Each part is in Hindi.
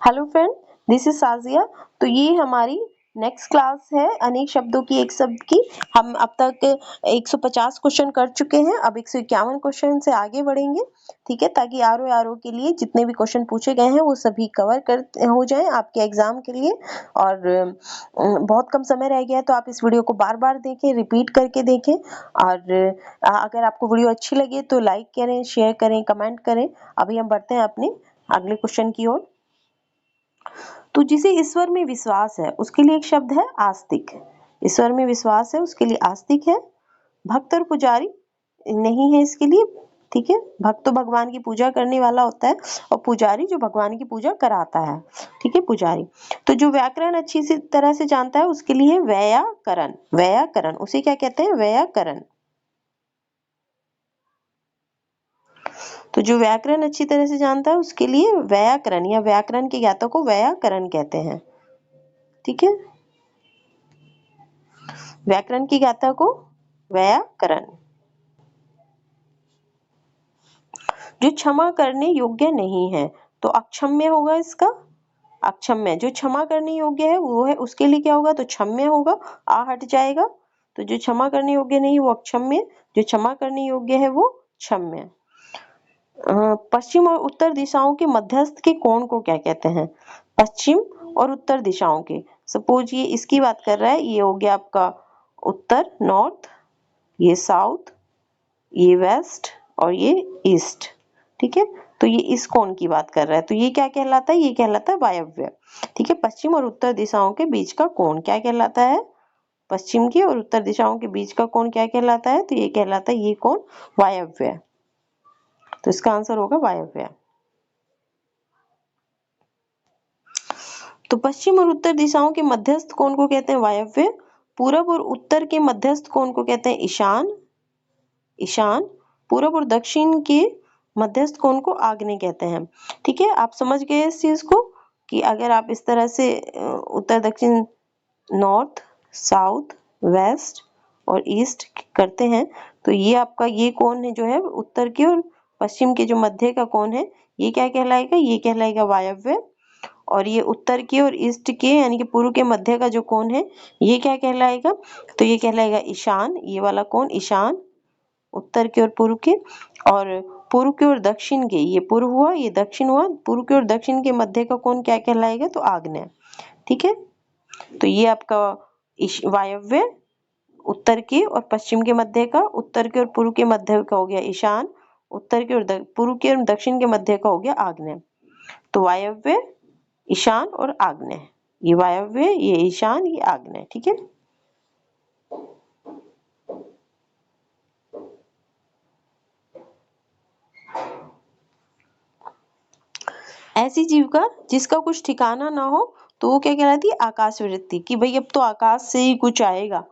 Hello friend, this is Sajiya. तो ये हमारी नेक्स्ट क्लास है अनेक शब्दों की एक शब्द की। हम अब तक 150 क्वेश्चन कर चुके हैं। अब 151 क्वेश्चन से आगे बढ़ेंगे, ठीक है, ताकि आर के लिए जितने भी क्वेश्चन पूछे गए हैं वो सभी कवर कर हो जाएं आपके एग्जाम के लिए। और बहुत कम समय रह गया है, तो आप इस वीडियो को बार बार देखें, रिपीट करके देखें। और अगर आपको वीडियो अच्छी लगे तो लाइक करें, शेयर करें, कमेंट करें। अभी हम बढ़ते हैं अपने अगले क्वेश्चन की ओर। तो जिसे ईश्वर में विश्वास है उसके लिए एक शब्द है आस्तिक। ईश्वर में विश्वास है उसके लिए आस्तिक है। भक्त और पुजारी नहीं है इसके लिए, ठीक है। भक्त तो भगवान की पूजा करने वाला होता है और पुजारी जो भगवान की पूजा कराता है, ठीक है, पुजारी। तो जो व्याकरण अच्छी सी तरह से जानता है उसके लिए व्याकरण। व्याकरण उसे क्या कहते हैं? व्याकरण। तो जो व्याकरण अच्छी तरह से जानता है उसके लिए व्याकरण या व्याकरण के ज्ञाता को व्याकरण कहते हैं, ठीक है। व्याकरण की ज्ञाता को व्याकरण। जो क्षमा करने योग्य नहीं है तो अक्षम्य होगा इसका। अक्षम्य, जो क्षमा करने योग्य है वो है, उसके लिए क्या होगा? तो क्षम्य होगा, आ हट जाएगा। तो जो क्षमा करने योग्य नहीं वो अक्षम्य, जो क्षमा करने योग्य है वो क्षम्य। पश्चिम और उत्तर दिशाओं के मध्यस्थ के कोण को क्या कहते हैं? पश्चिम और उत्तर दिशाओं के, सपोज ये इसकी बात कर रहा है, ये हो गया आपका उत्तर नॉर्थ, ये साउथ, ये वेस्ट और ये ईस्ट, ठीक है। तो ये इस कोण की बात कर रहा है, तो ये क्या कहलाता है? ये कहलाता है वायव्य, ठीक है। पश्चिम और उत्तर दिशाओं के बीच का कोण क्या कहलाता है? पश्चिम की और उत्तर दिशाओं के बीच का कोण क्या कहलाता है? तो ये कहलाता है ये कोण वायव्य। तो इसका आंसर होगा वायव्य। तो पश्चिम और उत्तर दिशाओं के मध्यस्थ कोण को कहते हैं वायव्य। पूरब और उत्तर के मध्यस्थ कोण को कहते हैं ईशान। ईशान। पूरब और दक्षिण के मध्यस्थ कोण को आग्नेय कहते हैं, ठीक है। आप समझ गए इस चीज को कि अगर आप इस तरह से उत्तर दक्षिण, नॉर्थ साउथ वेस्ट और ईस्ट करते हैं तो ये आपका ये कोण है जो है उत्तर के और पश्चिम के जो मध्य का कोण है, ये क्या कहलाएगा? ये कहलाएगा वायव्य। और ये उत्तर के और ईस्ट के यानी कि पूर्व के मध्य का जो कोण है ये क्या कहलाएगा? तो ये कहलाएगा ईशान। ये वाला कोण ईशान, उत्तर के और पूर्व के। और पूर्व के और दक्षिण के, ये पूर्व हुआ ये दक्षिण हुआ, पूर्व के और दक्षिण के मध्य का कोण क्या कहलाएगा? तो आग्नेय, ठीक है। तो ये आपका वायव्य, उत्तर के और पश्चिम के मध्य का, उत्तर के और पूर्व के मध्य का हो गया ईशान, उत्तर के और पूर्व के और दक्षिण के मध्य का हो गया आग्नेय। तो वायव्य, ईशान और आग्नेय, ये वायव्य, ये ईशान, ये आग्नेय, ठीक है। ऐसी जीविका जिसका कुछ ठिकाना ना हो तो वो क्या कहलाती है? आकाश वृत्ति। कि भाई अब तो आकाश से ही कुछ आएगा,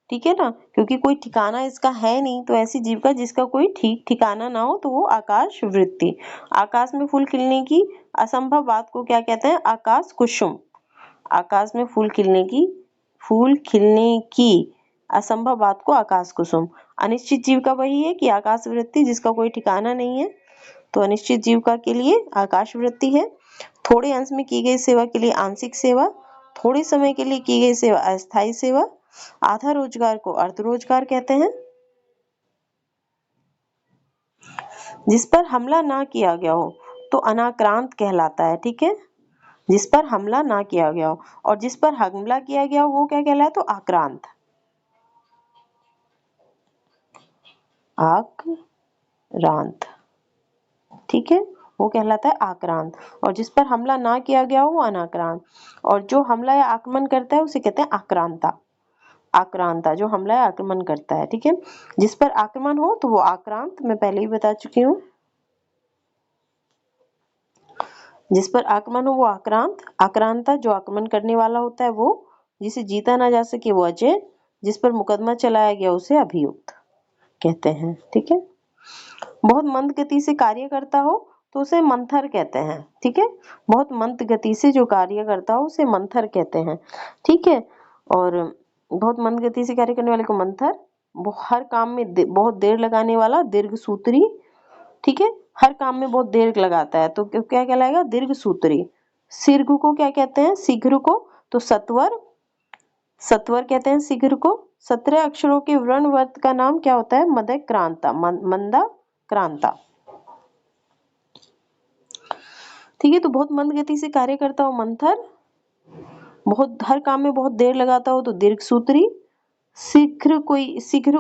ठीक है ना, क्योंकि कोई ठिकाना इसका है नहीं। तो ऐसी जीविका जिसका कोई ठीक ठिकाना ना हो तो वो आकाश वृत्ति। आकाश में फूल खिलने की असंभव बात को क्या कहते हैं? आकाश कुसुम। आकाश में फूल खिलने की असंभव बात को आकाश कुसुम। अनिश्चित जीविका वही है कि आकाश वृत्ति जिसका कोई ठिकाना नहीं है। तो अनिश्चित जीविका के लिए आकाश वृत्ति है। थोड़े अंश में की गई सेवा के लिए आंशिक सेवा। थोड़े समय के लिए की गई सेवा अस्थायी सेवा। आधा रोजगार को अर्ध रोजगार कहते हैं। जिस पर हमला ना किया गया हो तो अनाक्रांत कहलाता है, ठीक है। जिस पर हमला ना किया गया हो, और जिस पर हमला किया गया हो वो क्या कहलाता है? तो आक्रांत। आक्रांत, ठीक है, वो कहलाता है आक्रांत। और जिस पर हमला ना किया गया हो वो अनाक्रांत। और जो हमला या आक्रमण करता है उसे कहते हैं आक्रांता। आक्रांता जो हमला या आक्रमण करता है, ठीक है। जिस पर आक्रमण हो तो वो आक्रांत, मैं पहले ही बता चुकी हूँ। जिस पर आक्रमण हो वो आक्रांत। आक्रांता जो आक्रमण करने वाला होता है वो, जिसे जीता ना जा सके वो अजय, जिस पर मुकदमा चलाया गया उसे अभियुक्त कहते हैं, ठीक है। बहुत मंद गति से कार्य करता हो तो उसे मंथर कहते हैं, ठीक है। बहुत मंद गति से जो कार्य करता हो उसे मंथर कहते हैं, ठीक है। और बहुत मंद गति से कार्य करने वाले को मंथर। हर काम में बहुत देर लगाने वाला दीर्घसूत्री, ठीक है। हर काम में बहुत देर लगाता है तो क्या कहलाएगा? दीर्घसूत्री। शीघ्र को क्या कहते हैं? शीघ्र को तो सत्वर, सत्वर कहते हैं शीघ्र को। 17 अक्षरों के वर्णवर्त का नाम क्या होता है? मदक्रांता, मंदाक्रांता। ठीक है, तो बहुत मंद गति से कार्य करता हो मंथर, बहुत हर काम में बहुत देर लगाता हो तो दीर्घसूत्री। शीघ्र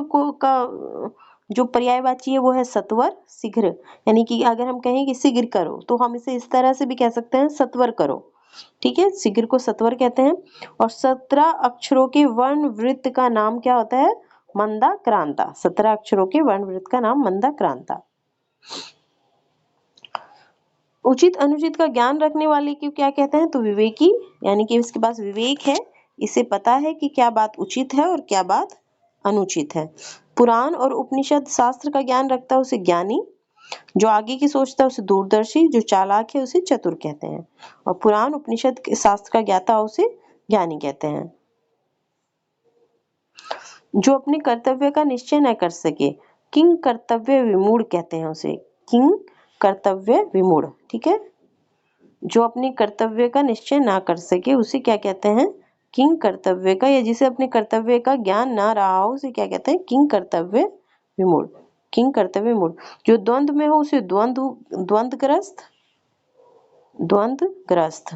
को का जो पर्यायवाची है वो है सत्वर, शीघ्र। यानी कि अगर हम कहें कि शीघ्र करो तो हम इसे इस तरह से भी कह सकते हैं, सत्वर करो। ठीक है, शीघ्र को सत्वर कहते हैं। और 17 अक्षरों के वर्ण वृत्त का नाम क्या होता है? मंदाक्रांता। 17 अक्षरों के वर्ण वृत्त का नाम मंदाक्रांता। उचित अनुचित का ज्ञान रखने वाले को क्या कहते हैं? तो विवेकी, यानी कि इसके पास विवेक है, इसे पता है कि क्या बात उचित है और क्या बात अनुचित है। पुराण और उपनिषद शास्त्र का ज्ञान रखता है उसे ज्ञानी, जो आगे की सोचता है उसे दूरदर्शी, जो चालाक है उसे चतुर कहते हैं। और पुराण उपनिषद शास्त्र का ज्ञाता उसे ज्ञानी कहते हैं। जो अपने कर्तव्य का निश्चय न कर सके, किंग कर्तव्य विमूढ़ कहते हैं उसे, किंग कर्तव्य विमूढ़। ठीक है, जो अपने कर्तव्य का निश्चय ना कर सके उसे क्या कहते हैं? किंग कर्तव्य का, या जिसे अपने कर्तव्य का ज्ञान ना रहा हो उसे क्या कहते हैं? किंग कर्तव्य विमूढ़, किंग कर्तव्य विमूढ़। जो द्वंद्व में हो उसे द्वंद्वग्रस्त, द्वंद्वग्रस्त।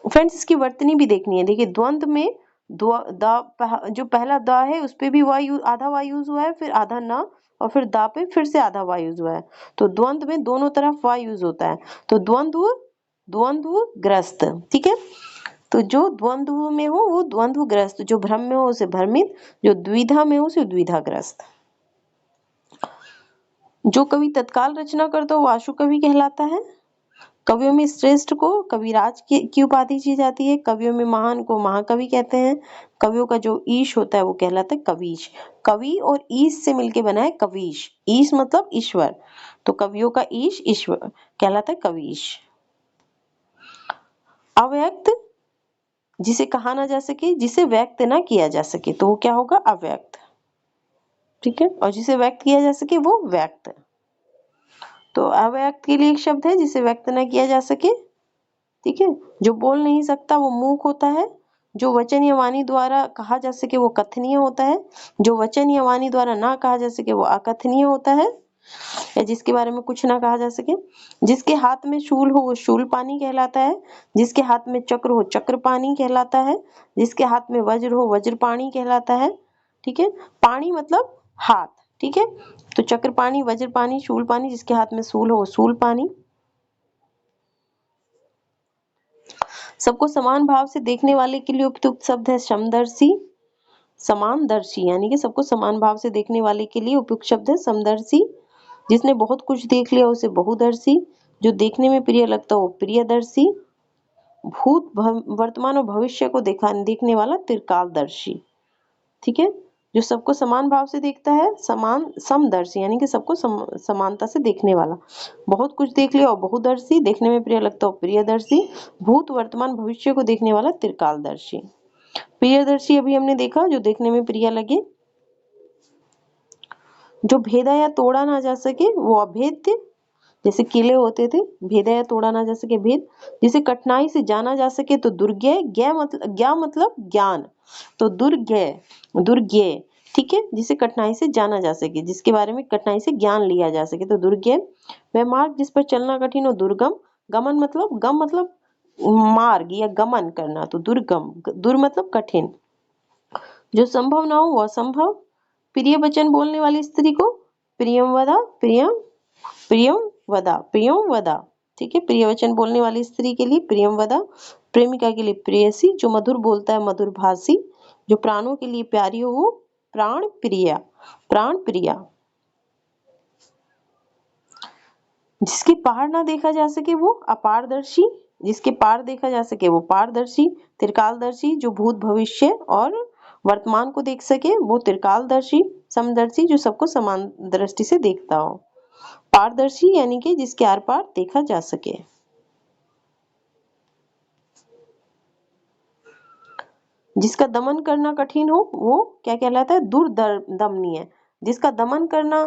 फ्रेंड्स, इसकी वर्तनी भी देखनी है। देखिए, द्वंद्व में जो पहला द है उस पे भी वायु आधा वायु यूज हुआ है, फिर आधा न, और फिर दा पे फिर से आधा वायु यूज हुआ है। तो द्वंद्व में दोनों तरफ वायु यूज होता है, तो द्वंद्वग्रस्त। ठीक है, तो जो द्वंद्व में हो वो द्वंद्वग्रस्त, जो भ्रम में हो उसे भ्रमित, जो द्विधा में हो उसे द्विधाग्रस्त। जो कवि तत्काल रचना करता हो वो आशु कवि कहलाता है। कवियों में श्रेष्ठ को कविराज की उपाधि दी जाती है। कवियों में महान को महाकवि कहते हैं। कवियों का जो ईश होता है वो कहलाता है कवीश। कवि और ईश से मिलके बना है कवीश। ईश मतलब ईश्वर, तो कवियों का ईश ईश्वर कहलाता है कवीश। अव्यक्त, जिसे कहा ना जा सके, जिसे व्यक्त ना किया जा सके, तो वो क्या होगा? अव्यक्त। ठीक है, और जिसे व्यक्त किया जा सके वो व्यक्त। तो अव्यक्त के लिए एक शब्द है जिसे व्यक्त ना किया जा सके। ठीक है, जो बोल नहीं सकता वो मूक होता है। जो वचन या वाणी द्वारा कहा जा सके वो कथनीय होता है। जो वचन या वाणी द्वारा ना कहा जा सके वो अकथनीय होता है, या जिसके बारे में कुछ ना कहा जा सके। जिसके हाथ में शूल हो वो शूलपाणी कहलाता है। जिसके हाथ में चक्र हो चक्रपाणी कहलाता है। जिसके हाथ में वज्र हो वज्रपाणी कहलाता है। ठीक है, पाणी मतलब हाथ। ठीक है, तो चक्रपाणी, वज्रपाणी, शूलपाणी, जिसके हाथ में शूल हो वो शूलपाणी। सबको समान भाव से देखने वाले के लिए उपयुक्त शब्द है समदर्शी, समानदर्शी, यानी कि सबको समान भाव से देखने वाले के लिए उपयुक्त शब्द है समदर्शी। जिसने बहुत कुछ देख लिया उसे बहुदर्शी, जो देखने में प्रिय लगता हो प्रियदर्शी, वर्तमान और भविष्य को देखने वाला त्रिकालदर्शी। ठीक है, जो सबको समान भाव से देखता है समदर्शी, यानी कि सबको समानता से देखने वाला। बहुत कुछ देख लिया और बहुदर्शी, देखने में प्रिय लगता हो प्रियदर्शी, भूत वर्तमान भविष्य को देखने वाला त्रिकालदर्शी। प्रियदर्शी अभी हमने देखा, जो देखने में प्रिय लगे। जो भेदा या तोड़ा ना जा सके वो अभेद्य, जैसे किले होते थे, भेदा या तोड़ा ना जा सके भेद। जिसे कठिनाई से जाना जा सके तो दुर्ज्ञेय, ज्ञा मतलब ज्ञान, तो दुर्ज्ञेय। ठीक है, जिसे कठिनाई से जाना जा सके, जिसके बारे में कठिनाई से ज्ञान लिया जा सके, तो दुर्ज्ञेय। वह मार्ग जिस पर चलना कठिन हो दुर्गम, गम मतलब मार्ग या गमन करना, तो दुर्गम, दुर मतलब कठिन। जो संभव ना हो वह असंभव। प्रिय वचन बोलने वाली स्त्री को प्रियमवदा, प्रियमवदा। ठीक है, प्रिय वचन बोलने वाली स्त्री के लिए प्रियमवदा। प्रेमिका के लिए प्रेयसी, जो मधुर बोलता है मधुर भाषी। जो प्राणों के लिए प्यारी हो वो प्राण प्रिया। जिसके पार ना देखा जा सके वो अपारदर्शी, जिसके पार देखा जा सके वो पारदर्शी। त्रिकालदर्शी, जो भूत भविष्य और वर्तमान को देख सके वो त्रिकालदर्शी। समदर्शी, जो सबको समान दृष्टि से देखता हो। पारदर्शी, यानी कि जिसके आर पार देखा जा सके। जिसका दमन करना कठिन हो वो क्या कहलाता है? दुर्दमनीय। जिसका दमन करना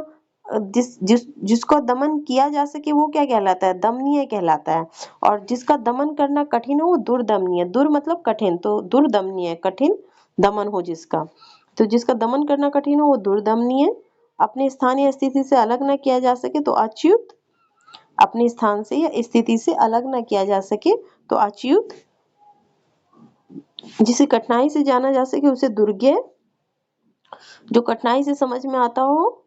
जिसको दमन किया जा सके वो क्या कहलाता है? दमनीय कहलाता है। और जिसका दमन करना कठिन हो वो दुर्दमनीय। दुर मतलब कठिन, तो दुर्दमनीय, कठिन दमन हो जिसका। तो जिसका दमन करना कठिन हो वो दुर्दमनीय। अपने स्थान या स्थिति से अलग न किया जा सके तो अच्युत। अपने स्थान से या स्थिति से अलग न किया जा सके तो अच्युत। जिसे कठिनाई से जाना जा सके उसे दुर्ज्ञेय। जो कठिनाई से समझ में आता हो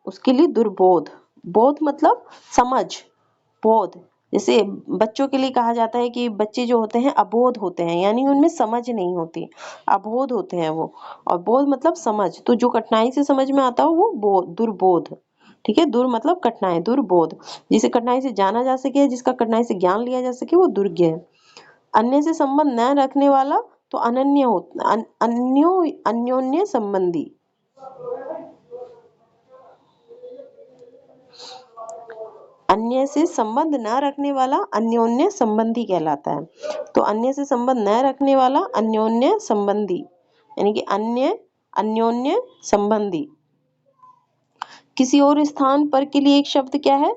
उसके लिए दुर्बोध। बोध मतलब समझ, बोध। जैसे बच्चों के लिए कहा जाता है कि बच्चे जो होते हैं अबोध होते हैं, यानी उनमें समझ नहीं होती, अबोध होते हैं वो। और बोध मतलब समझ, तो जो कठिनाई से समझ में आता हो वो दुर्बोध। ठीक है, दुर मतलब कठिनाई, दुर्बोध। जिसे कठिनाई से जाना जा सके, जिसका कठिनाई से ज्ञान लिया जा सके वो दुर्ज्ञेय। अन्य से संबंध न रखने वाला तो अनन्य होता, अन्योन्य संबंधी। अन्य से संबंध न रखने वाला अन्योन्य संबंधी कहलाता है। तो अन्य से संबंध न रखने वाला अन्योन्य संबंधी, यानी कि अन्योन्य संबंधी। किसी और स्थान पर के लिए एक शब्द क्या है?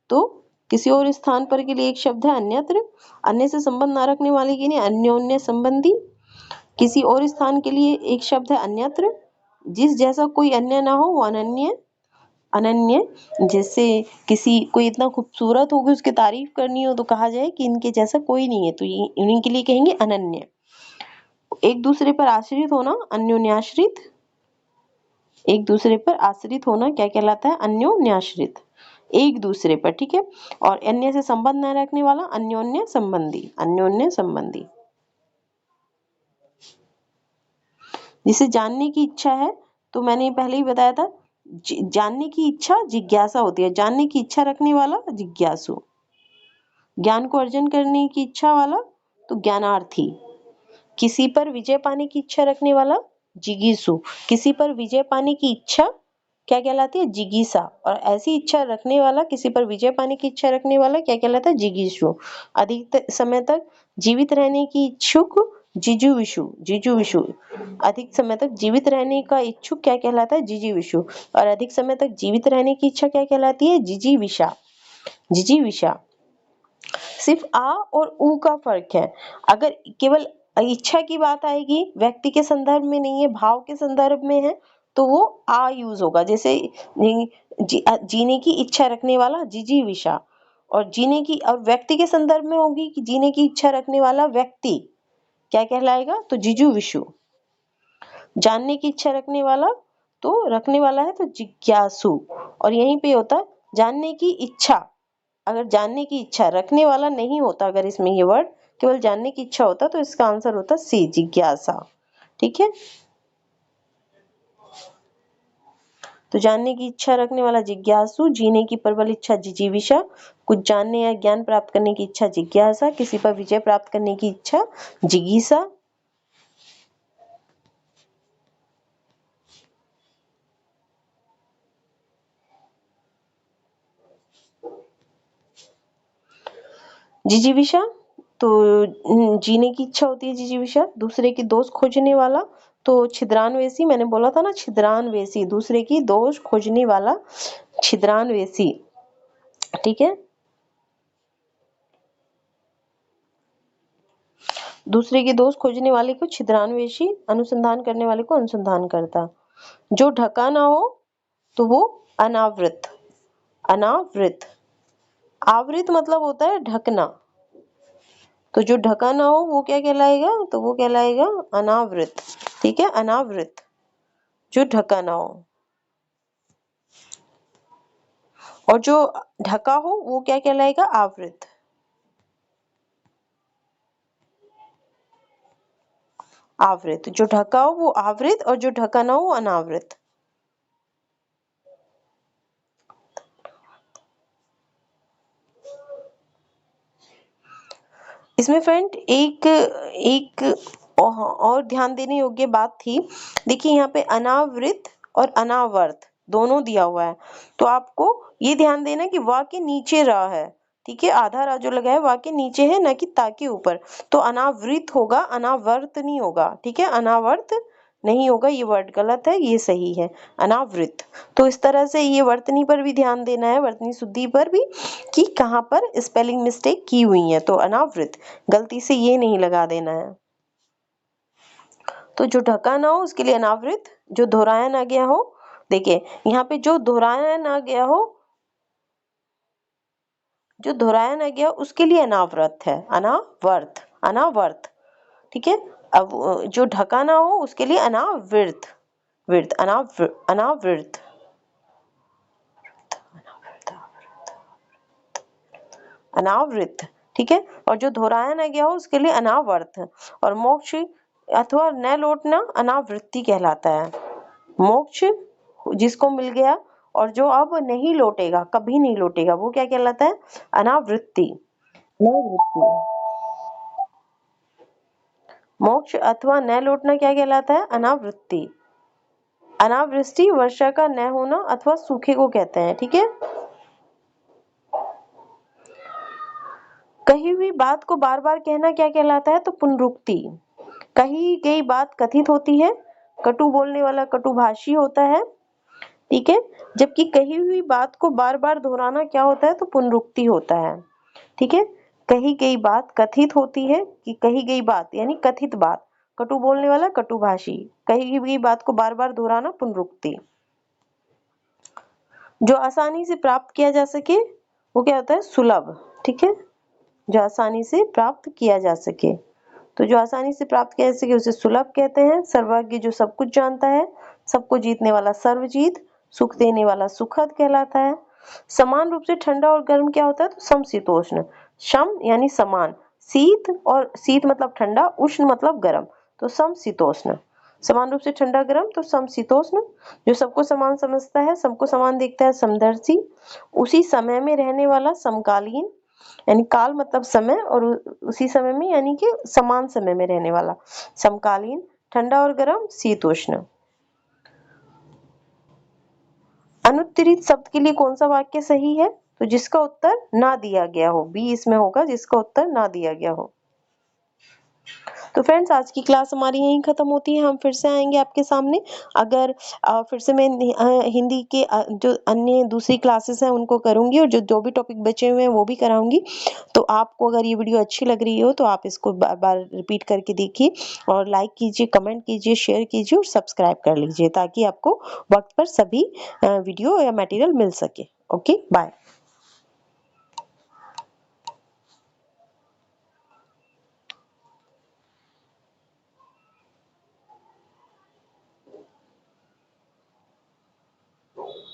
तो किसी और स्थान पर के लिए एक शब्द है अन्यत्र। अन्य से संबंध न रखने वाले के लिए अन्योन्य संबंधी। किसी और स्थान के लिए एक शब्द है अन्यत्र। जिस जैसा कोई अन्य ना हो वो अनन्य। अनन्य, जैसे किसी कोई इतना खूबसूरत हो कि उसकी तारीफ करनी हो तो कहा जाए कि इनके जैसा कोई नहीं है, तो ये इन्हीं के लिए कहेंगे अनन्य। एक दूसरे पर आश्रित होना अन्योन्याश्रित। एक दूसरे पर आश्रित होना क्या कहलाता है? अन्योन्याश्रित, एक दूसरे पर। ठीक है, और अन्य से संबंध न रखने वाला अन्योन्य संबंधी, अन्योन्य संबंधी। जिसे जानने की इच्छा है, तो मैंने पहले ही बताया था, जानने की इच्छा जिज्ञासा होती है। जानने की इच्छा रखने वाला जिज्ञासु। ज्ञान को अर्जन करने की इच्छा वाला तो ज्ञानार्थी। किसी पर विजय पाने की इच्छा रखने वाला जिगीषु। किसी पर विजय पाने की इच्छा क्या कहलाती है? जिगीसा। और ऐसी इच्छा रखने वाला, किसी पर विजय पाने की इच्छा रखने वाला क्या कहलाता है? जिगीषु। अधिक समय तक जीवित रहने की इच्छुक जिजुविषु। जिजुविषु, अधिक समय तक जीवित रहने का इच्छुक क्या कहलाता है? जिजीविषु। और अधिक समय तक जीवित रहने की इच्छा क्या कहलाती है? जिजीविषा। जिजीविषा। सिर्फ आ और उ का फर्क है। अगर केवल इच्छा की बात आएगी, व्यक्ति के संदर्भ में नहीं है, भाव के संदर्भ में है, तो वो आ यूज होगा। जैसे जीने की इच्छा रखने वाला जिजीविषा। और जीने की, और व्यक्ति के संदर्भ में होगी कि जीने की इच्छा रखने वाला व्यक्ति क्या कहलाएगा? तो जिजुविषु। जानने की इच्छा रखने वाला, तो रखने वाला है तो जिज्ञासु। और यहीं पे होता है जानने की इच्छा। अगर जानने की इच्छा रखने वाला नहीं होता, अगर इसमें ये वर्ड केवल जानने की इच्छा होता तो इसका आंसर होता सी, जिज्ञासा। ठीक है, तो जानने की इच्छा रखने वाला जिज्ञासु, जीने की प्रबल इच्छा जिजीविषा, कुछ जानने या ज्ञान प्राप्त करने की इच्छा जिज्ञासा, किसी पर विजय प्राप्त करने की इच्छा जिगीसा। जिजीविषा तो जीने की इच्छा होती है जिजीविषा। दूसरे की दोष खोजने वाला तो छिद्रान्वेषी, मैंने बोला था ना छिद्रान्वेषी, दूसरे की दोष खोजने वाला छिद्रान्वेषी। ठीक है, दूसरे के दोष खोजने वाले को छिद्रान्वेषी, अनुसंधान करने वाले को अनुसंधान करता। जो ढका ना हो तो वो अनावृत। अनावृत, आवृत मतलब होता है ढकना, तो जो ढका ना हो वो क्या कहलाएगा? तो वो कहलाएगा अनावृत। ठीक है, अनावृत, जो ढका ना हो। और जो ढका हो वो क्या कहलाएगा? आवृत। आवृत, जो ढका हो वो आवृत, और जो ढका ना हो वो अनावृत। इसमें फ्रेंड एक एक और ध्यान देने योग्य बात थी। देखिए यहाँ पे अनावृत और अनावर्त दोनों दिया हुआ है, तो आपको ये ध्यान देना कि वा के नीचे रा है। ठीक है, आधा रा जो लगा है वा के नीचे है, न कि ता के ऊपर, तो अनावृत होगा, अनावर्त नहीं होगा। ठीक है, अनावर्त नहीं होगा, ये वर्ड गलत है, ये सही है अनावृत। तो इस तरह से ये वर्तनी पर भी ध्यान देना है, वर्तनी शुद्धि पर भी, कि कहाँ पर स्पेलिंग मिस्टेक की हुई है। तो अनावृत, गलती से ये नहीं लगा देना है। तो जो ढका ना हो उसके लिए अनावृत, जो दोहराया ना गया हो, देखिए यहाँ पे जो दोहराया ना गया हो, जो दोहराया ना गया उसके लिए अनावृत है, अनावर्त, अनावर्त, ठीक है। अब जो ढका ना हो उसके लिए अनावृत, वृत, अनावृत, अनावृत, ठीक है। और जो दोहराया ना गया हो उसके लिए अनावर्त। और मोक्ष अथवा न लौटना अनावृत्ति कहलाता है। मोक्ष जिसको मिल गया और जो अब नहीं लौटेगा, कभी नहीं लौटेगा, वो क्या कहलाता है? अनावृत्ति, अनावृत्ति। मोक्ष अथवा न लौटना क्या कहलाता है? अनावृत्ति। अनावृष्टि वर्षा का न होना अथवा सूखे को कहते हैं, ठीक है। कही हुई बात को बार बार कहना क्या कहलाता है? तो पुनरुक्ति। कही गई बात कथित होती है, कटु बोलने वाला कटुभाषी होता है, ठीक है। जबकि कही हुई बात को बार बार दोहराना क्या होता है? तो पुनरुक्ति होता है, ठीक है। कही गई बात कथित होती है, कि कही गई बात यानी कथित बात, कटु बोलने वाला कटुभाषी, कही गई बात को बार बार दोहराना पुनरुक्ति। जो आसानी से प्राप्त किया जा सके वो क्या होता है? सुलभ, ठीक है। जो आसानी से प्राप्त किया जा सके, तो जो आसानी से प्राप्त किया जा सके उसे सुलभ कहते हैं। सर्वज्ञ जो सब कुछ जानता है, सबको जीतने वाला सर्वजीत, सुख देने वाला सुखद कहलाता है। समान रूप से ठंडा और गर्म क्या होता है? तो समशीतोष्ण। सम यानी समान, शीत, और शीत मतलब ठंडा, उष्ण मतलब गर्म, तो समशीतोष्ण। समान रूप से ठंडा गर्म तो समशीतोष्ण। जो सबको समान समझता है, सबको समान देखता है, समदर्शी। उसी समय में रहने वाला समकालीन, यानी काल मतलब समय, और उसी समय में यानी कि समान समय में रहने वाला, समकालीन। ठंडा और गर्म शीतोष्ण। अनुत्तरित शब्द के लिए कौन सा वाक्य सही है? तो जिसका उत्तर ना दिया गया हो, बी इसमें होगा, जिसका उत्तर ना दिया गया हो। तो फ्रेंड्स आज की क्लास हमारी यहीं खत्म होती है, हम फिर से आएंगे आपके सामने। अगर फिर से मैं हिंदी के जो अन्य दूसरी क्लासेस हैं उनको करूंगी, और जो जो भी टॉपिक बचे हुए हैं वो भी कराऊंगी। तो आपको अगर ये वीडियो अच्छी लग रही हो तो आप इसको बार बार रिपीट करके देखिए, और लाइक कीजिए, कमेंट कीजिए, शेयर कीजिए और सब्सक्राइब कर लीजिए, ताकि आपको वक्त पर सभी वीडियो या मटेरियल मिल सके। Okay, bye.